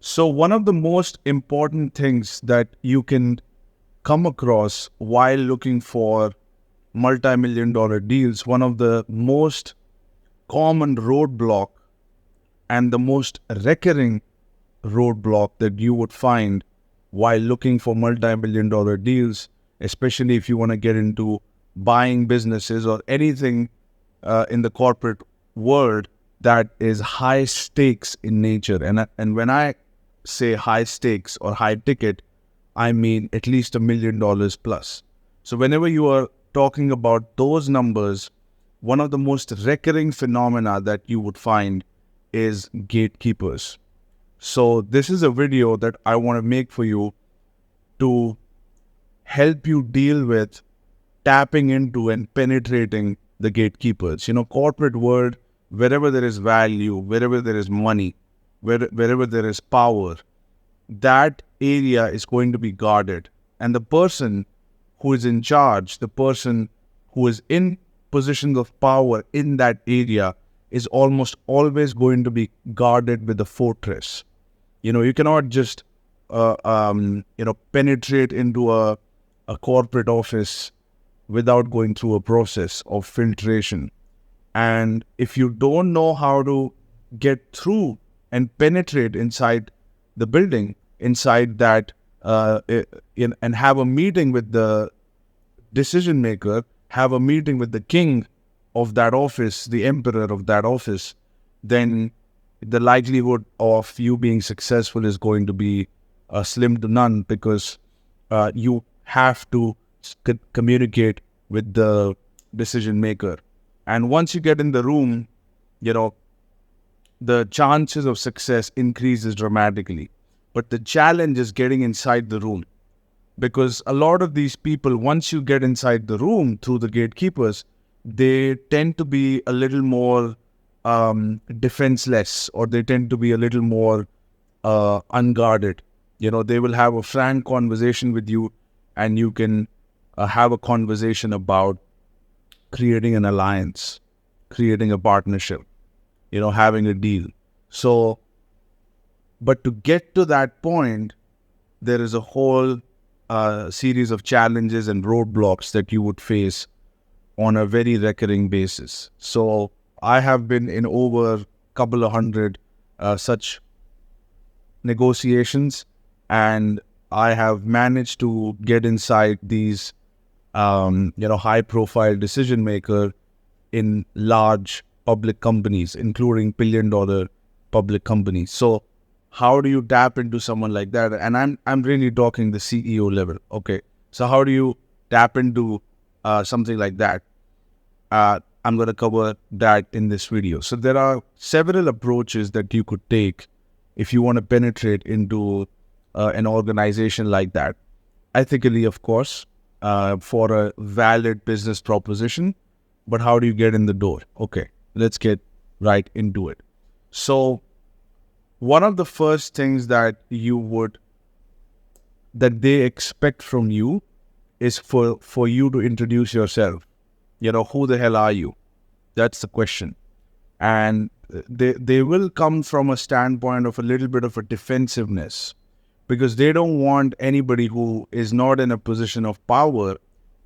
So one of the most important things that you can come across while looking for multi-million dollar deals, one of the most common roadblock and the most recurring roadblock that you would find while looking for multi-million dollar deals, especially if you want to get into buying businesses or anything in the corporate world that is high stakes in nature. And when I say high stakes or high ticket, I mean at least $1 million plus. So whenever you are talking about those numbers, one of the most recurring phenomena that you would find is gatekeepers. So this is a video that I want to make for you to help you deal with tapping into and penetrating the gatekeepers. Corporate world, wherever there is value, wherever there is money, wherever there is power, that area is going to be guarded. And the person who is in charge, the person who is in positions of power in that area is almost always going to be guarded with a fortress. You cannot just, penetrate into a corporate office without going through a process of filtration. And if you don't know how to get through and penetrate inside the building, inside that, and have a meeting with the decision maker, have a meeting with the king of that office, the emperor of that office, then the likelihood of you being successful is going to be slim to none, because you have to communicate with the decision maker. And once you get in the room, the chances of success increases dramatically. But the challenge is getting inside the room, because a lot of these people, once you get inside the room through the gatekeepers, they tend to be a little more defenseless, or they tend to be a little more unguarded. They will have a frank conversation with you, and you can have a conversation about creating an alliance, creating a partnership, having a deal. So, but to get to that point, there is a whole series of challenges and roadblocks that you would face on a very recurring basis. So I have been in over a couple of hundred such negotiations, and I have managed to get inside these high-profile decision maker in large public companies, including billion-dollar public companies. So how do you tap into someone like that? And I'm really talking the CEO level. Okay, so how do you tap into something like that? I'm going to cover that in this video. So there are several approaches that you could take if you want to penetrate into an organization like that. Ethically, of course, for a valid business proposition. But how do you get in the door? Okay, let's get right into it. So one of the first things that they expect from you is for you to introduce yourself. Who the hell are you? That's the question. And they will come from a standpoint of a little bit of a defensiveness, because they don't want anybody who is not in a position of power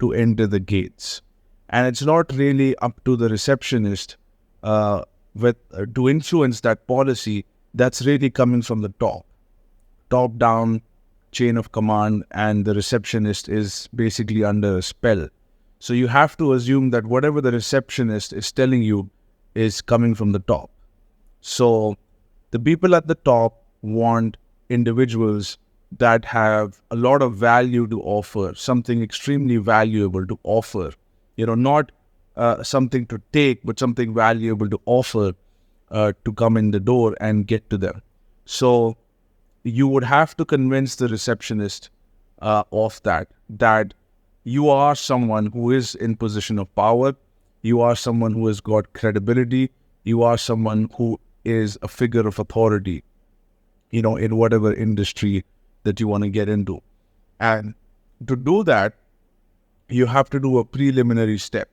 to enter the gates. And it's not really up to the receptionist to influence that policy. That's really coming from the top down chain of command, and the receptionist is basically under a spell. So you have to assume that whatever the receptionist is telling you is coming from the top. So the people at the top want individuals that have a lot of value to offer, something extremely valuable to offer, not something to take, but something valuable to offer to come in the door and get to them. So you would have to convince the receptionist of that you are someone who is in position of power, you are someone who has got credibility, you are someone who is a figure of authority, in whatever industry that you want to get into. And to do that, you have to do a preliminary step.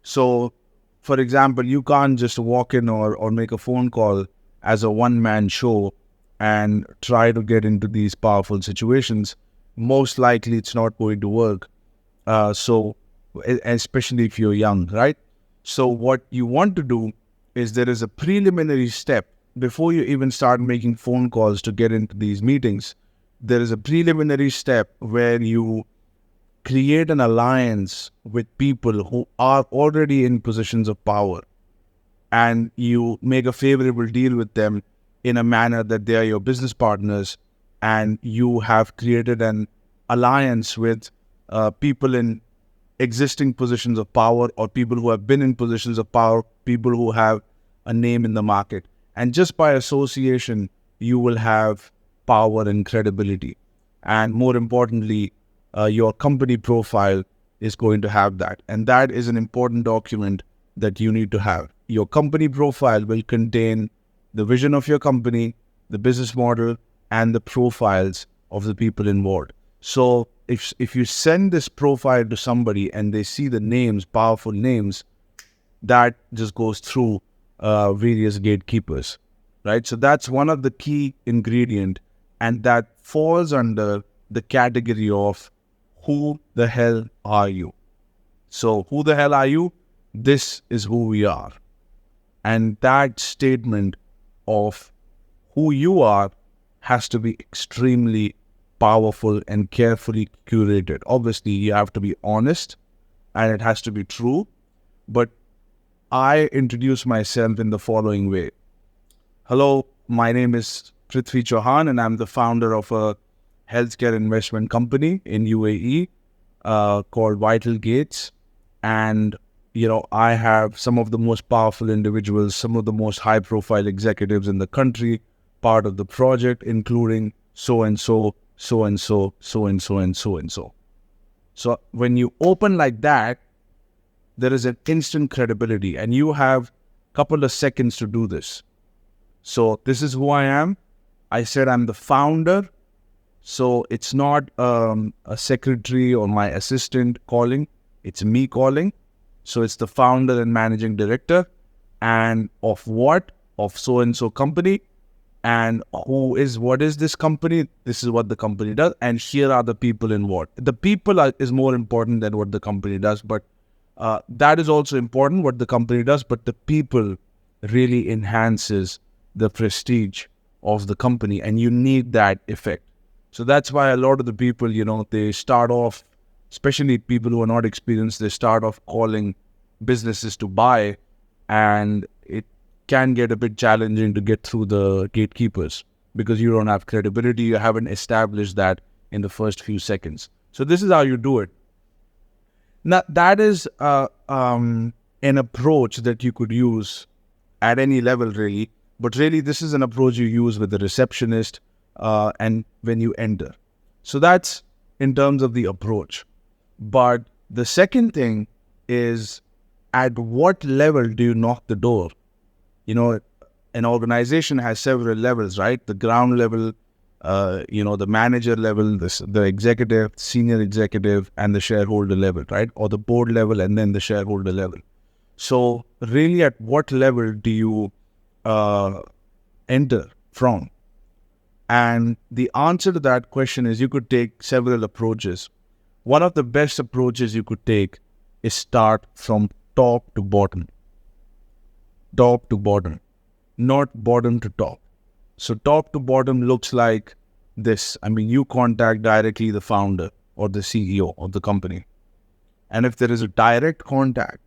So, for example, you can't just walk in or make a phone call as a one-man show and try to get into these powerful situations, most likely it's not going to work. Especially if you're young, right? So what you want to do is there is a preliminary step before you even start making phone calls to get into these meetings. There is a preliminary step where you create an alliance with people who are already in positions of power, and you make a favorable deal with them in a manner that they are your business partners, and you have created an alliance with people in existing positions of power, or people who have been in positions of power, people who have a name in the market. And just by association, you will have power and credibility. And more importantly, your company profile is going to have that. And that is an important document that you need to have. Your company profile will contain the vision of your company, the business model, and the profiles of the people involved. So if you send this profile to somebody and they see the names, powerful names, that just goes through various gatekeepers, right? So that's one of the key ingredient, and that falls under the category of who the hell are you? So who the hell are you? This is who we are. And that statement of who you are has to be extremely powerful and carefully curated. Obviously, you have to be honest and it has to be true. But I introduce myself in the following way. Hello, my name is Prithvi Chauhan, and I'm the founder of a healthcare investment company in UAE called Vital Gates. And I have some of the most powerful individuals, some of the most high-profile executives in the country, part of the project, including so-and-so, so-and-so, so-and-so, and so-and-so. So when you open like that, there is an instant credibility, and you have a couple of seconds to do this. So this is who I am. I said I'm the founder. So it's not a secretary or my assistant calling. It's me calling. So it's the founder and managing director. And of what? Of so-and-so company. And what is this company? This is what the company does. And here are the people involved. The people is more important than what the company does. But that is also important, what the company does. But the people really enhances the prestige of the company. And you need that effect. So that's why a lot of the people, they start off, especially people who are not experienced, they start off calling businesses to buy, and it can get a bit challenging to get through the gatekeepers because you don't have credibility, you haven't established that in the first few seconds. So this is how you do it. Now, that is an approach that you could use at any level, really. But really, this is an approach you use with the receptionist and when you enter. So that's in terms of the approach. But the second thing is, at what level do you knock the door? An organization has several levels, right? The ground level, the manager level, the executive, senior executive, and the shareholder level, right? Or the board level and then the shareholder level. So really, at what level do you enter from? And the answer to that question is you could take several approaches. One of the best approaches you could take is start from top to bottom. Top to bottom, not bottom to top. So top to bottom looks like this. You contact directly the founder or the CEO of the company. And if there is a direct contact,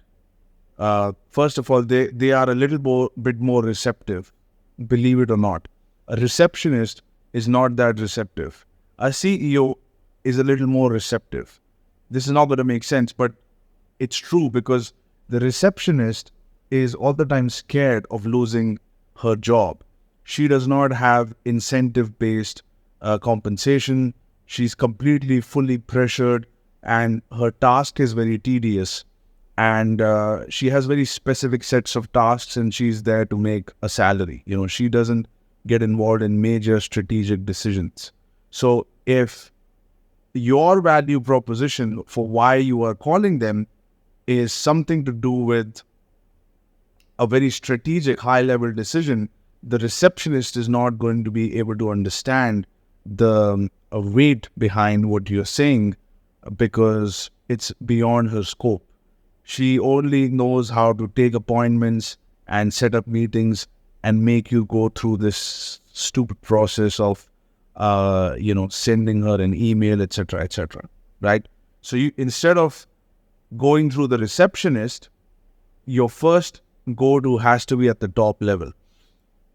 first of all, they are a bit more receptive, believe it or not. A receptionist is not that receptive. A CEO is a little more receptive. This is not going to make sense, but it's true, because the receptionist is all the time scared of losing her job. She does not have incentive-based compensation. She's completely, fully pressured, and her task is very tedious. And she has very specific sets of tasks, and she's there to make a salary. She doesn't get involved in major strategic decisions. So if your value proposition for why you are calling them is something to do with a very strategic high-level decision, the receptionist is not going to be able to understand the weight behind what you're saying because it's beyond her scope. She only knows how to take appointments and set up meetings and make you go through this stupid process of, sending her an email, etc., right? So you, instead of going through the receptionist, your first go-to has to be at the top level.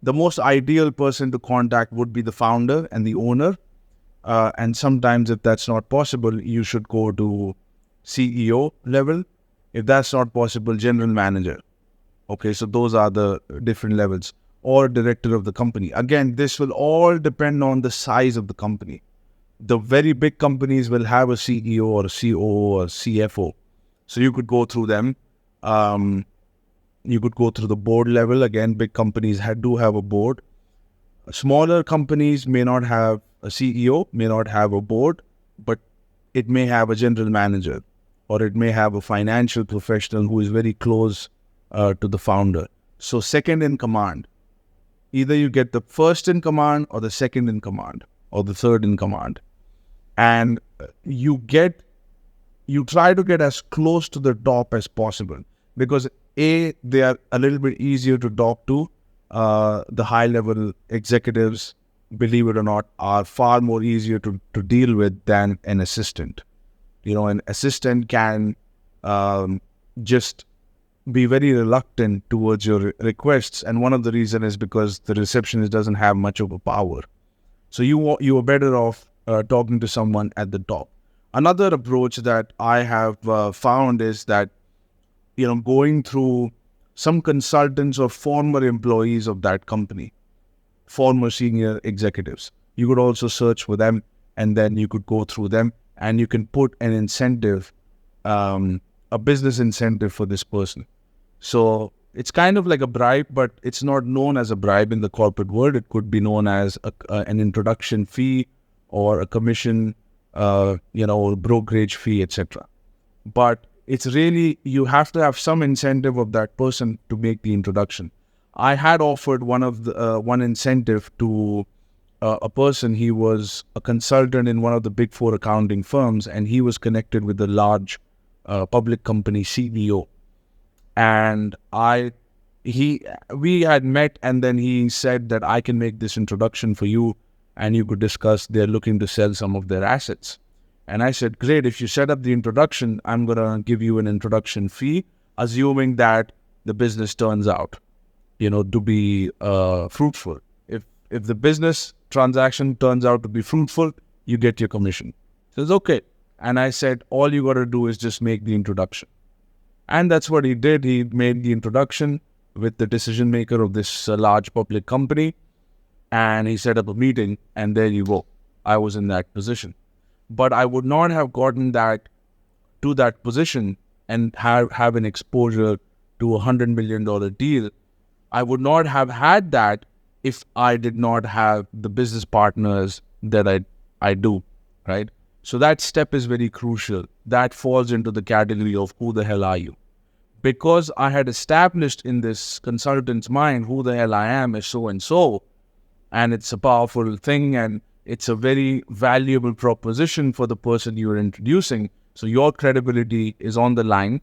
The most ideal person to contact would be the founder and the owner. And sometimes if that's not possible, you should go to CEO level. If that's not possible, general manager. Okay, so those are the different levels. Or director of the company. Again, this will all depend on the size of the company. The very big companies will have a CEO or a COO or CFO. So you could go through them. You could go through the board level. Again, big companies do have a board. Smaller companies may not have a CEO, may not have a board, but it may have a general manager, or it may have a financial professional who is very close to the founder. So second in command. Either you get the first in command or the second in command or the third in command. And you try to get as close to the top as possible because they are a little bit easier to talk to. The high level executives, believe it or not, are far more easier to deal with than an assistant. An assistant can just be very reluctant towards your requests. And one of the reasons is because the receptionist doesn't have much of a power. So you are better off talking to someone at the top. Another approach that I have found is that, going through some consultants or former employees of that company, former senior executives. You could also search for them and then you could go through them and you can put an incentive, a business incentive for this person. So it's kind of like a bribe, but it's not known as a bribe in the corporate world. It could be known as an introduction fee or a commission, or brokerage fee, etc. But it's really, you have to have some incentive of that person to make the introduction. I had offered one incentive to a person. He was a consultant in one of the big four accounting firms, and he was connected with a large public company CEO. And we had met, and then he said that I can make this introduction for you, and you could discuss. They're looking to sell some of their assets. And I said, great, if you set up the introduction, I'm going to give you an introduction fee, assuming that the business turns out, to be fruitful. If the business transaction turns out to be fruitful, you get your commission. He says, okay. And I said, all you got to do is just make the introduction. And that's what he did. He made the introduction with the decision maker of this large public company. And he set up a meeting, and there you go. I was in that position. But I would not have gotten to that position and have an exposure to a $100 million deal. I would not have had that if I did not have the business partners that I do, right? So that step is very crucial. That falls into the category of who the hell are you? Because I had established in this consultant's mind who the hell I am is so and so, and it's a powerful thing, and it's a very valuable proposition for the person you're introducing. So your credibility is on the line,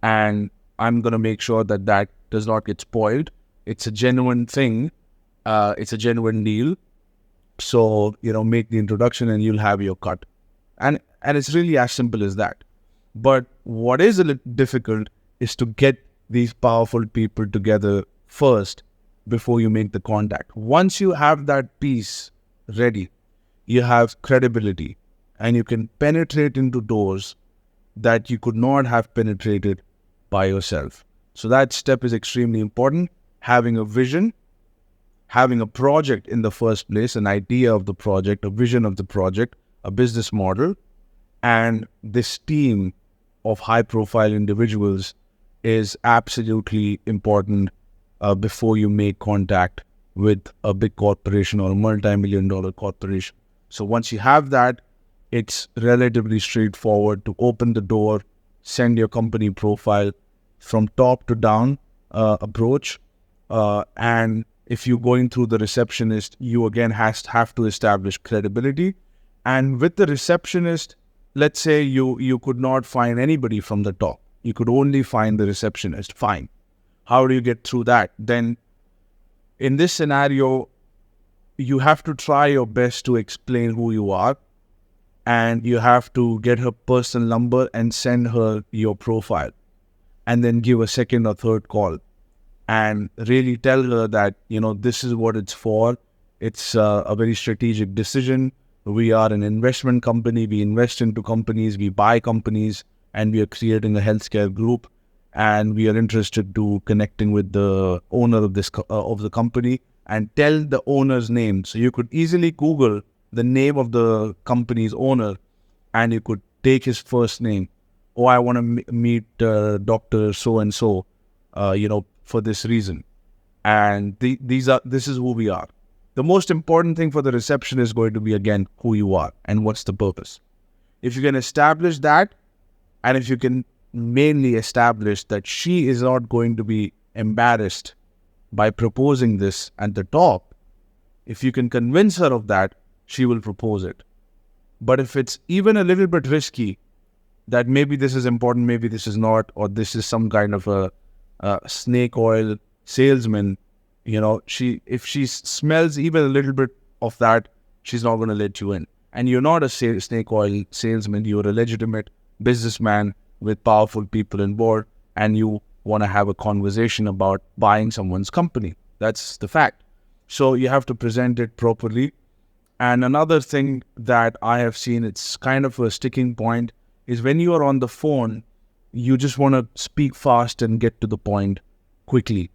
and I'm going to make sure that does not get spoiled. It's a genuine thing. It's a genuine deal. So, make the introduction and you'll have your cut. And it's really as simple as that. But what is a little difficult is to get these powerful people together first before you make the contact. Once you have that piece ready, you have credibility and you can penetrate into doors that you could not have penetrated by yourself. So that step is extremely important. Having a vision, having a project in the first place, an idea of the project, a vision of the project, a business model, and this team of high-profile individuals is absolutely important before you make contact with a big corporation or a multi-million-dollar corporation. So once you have that, it's relatively straightforward to open the door, send your company profile from top to down approach, and if you're going through the receptionist, you again have to establish credibility. And with the receptionist, let's say you could not find anybody from the top. You could only find the receptionist. Fine. How do you get through that? Then in this scenario, you have to try your best to explain who you are, and you have to get her personal number and send her your profile, and then give a second or third call and really tell her that, this is what it's for. It's a very strategic decision. We are an investment company. We invest into companies, we buy companies, and we are creating a healthcare group. And we are interested to connecting with the owner of of the company, and tell the owner's name. So you could easily Google the name of the company's owner, and you could take his first name. Oh, I want to meet Dr. So-and-so, for this reason. And this is who we are. The most important thing for the reception is going to be, again, who you are and what's the purpose. If you can establish that, and if you can mainly establish that she is not going to be embarrassed by proposing this at the top, if you can convince her of that, she will propose it. But if it's even a little bit risky, that maybe this is important, maybe this is not, or this is some kind of a snake oil salesman, if she smells even a little bit of that, she's not going to let you in. And you're not a snake oil salesman, you're a legitimate businessman with powerful people on board, and you want to have a conversation about buying someone's company. That's the fact. So you have to present it properly. And another thing that I have seen, it's kind of a sticking point, is when you are on the phone, you just want to speak fast and get to the point quickly.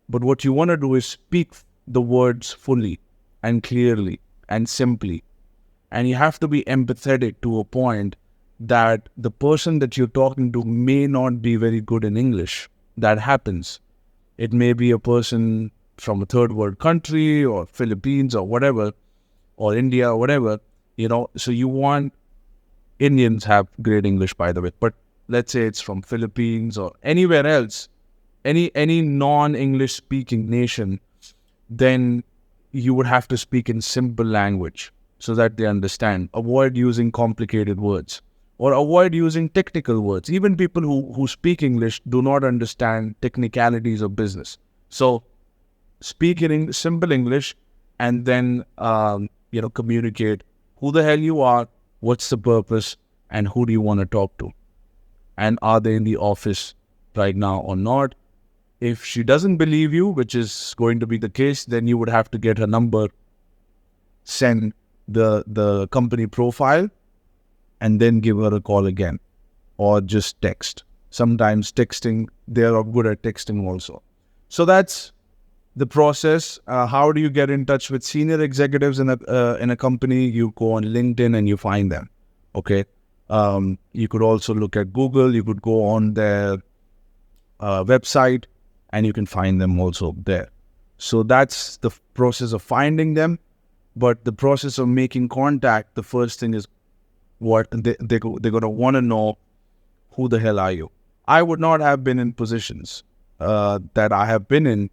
But what you want to do is speak the words fully and clearly and simply. And you have to be empathetic to a point that the person that you're talking to may not be very good in English. That happens. It may be a person from a third world country or Philippines or whatever, or India or whatever, so you want, Indians have great English, by the way, but let's say it's from Philippines or anywhere else, any non-English speaking nation, then you would have to speak in simple language so that they understand. Avoid using complicated words, or avoid using technical words. Even people who speak English do not understand technicalities of business. So speak in simple English, and then communicate who the hell you are, what's the purpose, and who do you want to talk to, and are they in the office right now or not. If she doesn't believe you, which is going to be the case, then you would have to get her number, send the company profile, and then give her a call again, or just text. Sometimes texting, they are good at texting also. So that's the process. How do you get in touch with senior executives in a company? You go on LinkedIn and you find them. Okay. You could also look at Google. You could go on their website, and you can find them also there. So that's the process of finding them. But the process of making contact, the first thing is what they're going to want to know, who the hell are you? I would not have been in positions that I have been in.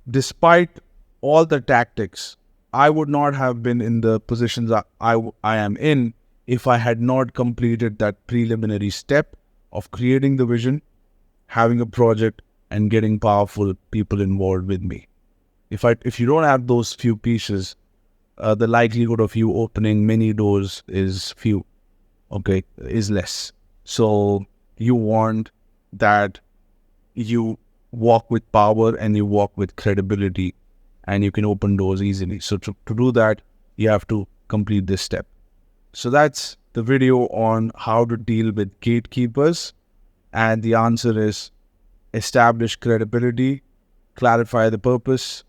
Despite all the tactics, I would not have been in the positions I am in if I had not completed that preliminary step of creating the vision, having a project, and getting powerful people involved with me. If you don't have those few pieces, the likelihood of you opening many doors is few, is less. So you want that you walk with power and you walk with credibility, and you can open doors easily. So to do that, you have to complete this step. So that's the video on how to deal with gatekeepers. And the answer is establish credibility, clarify the purpose,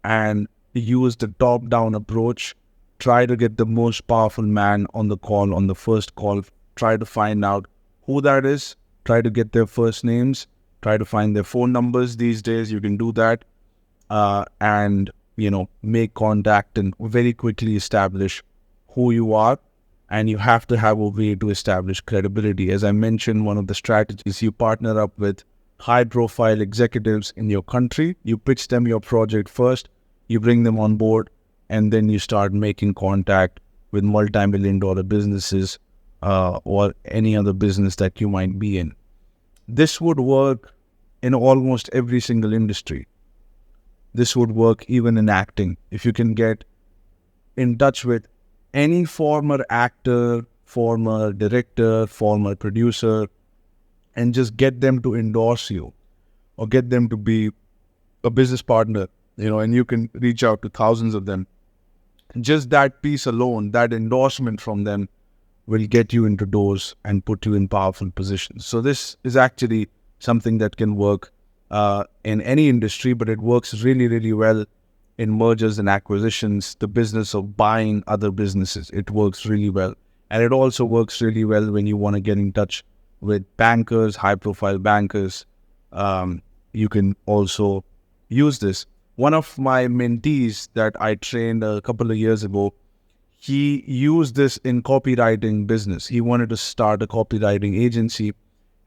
and use the top-down approach. Try to get the most powerful man on the call, on the first call. Try to find out who that is. Try to get their first names. Try to find their phone numbers. These days, you can do that. And, make contact and very quickly establish who you are. And you have to have a way to establish credibility. As I mentioned, one of the strategies, you partner up with high profile executives in your country. You pitch them your project first, you bring them on board, and then you start making contact with multi-million dollar businesses or any other business that you might be in. This would work in almost every single industry. This would work even in acting. If you can get in touch with any former actor, former director, former producer, and just get them to endorse you or get them to be a business partner, and you can reach out to thousands of them. Just that piece alone, that endorsement from them, will get you into doors and put you in powerful positions. So this is actually something that can work in any industry, but it works really, really well in mergers and acquisitions, the business of buying other businesses. It works really well. And it also works really well when you want to get in touch with bankers, high-profile bankers. You can also use this. One of my mentees that I trained a couple of years ago, he used this in copywriting business. He wanted to start a copywriting agency.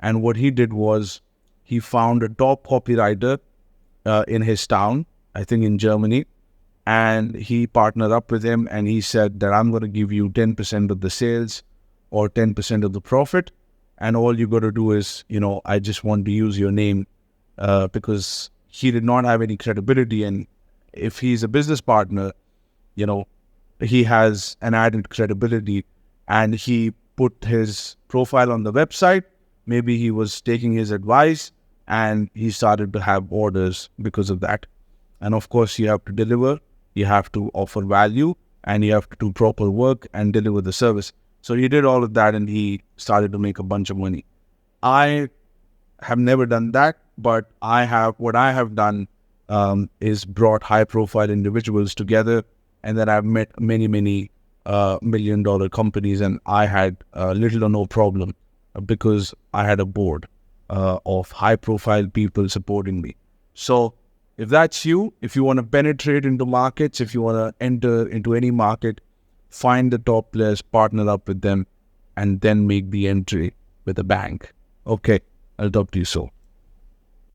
And what he did was he found a top copywriter in his town, I think in Germany, and he partnered up with him and he said that I'm going to give you 10% of the sales or 10% of the profit. And all you got to do is, I just want to use your name because he did not have any credibility. And if he's a business partner, he has an added credibility, and he put his profile on the website. Maybe he was taking his advice and he started to have orders because of that. And of course, you have to deliver, you have to offer value, and you have to do proper work and deliver the service. So he did all of that and he started to make a bunch of money. I have never done that, but what I have done is brought high profile individuals together, and then I've met many, many million-dollar companies, and I had little or no problem because I had a board of high-profile people supporting me. So if that's you, if you want to penetrate into markets, if you want to enter into any market, find the top players, partner up with them, and then make the entry with a bank. Okay, I'll talk to you soon.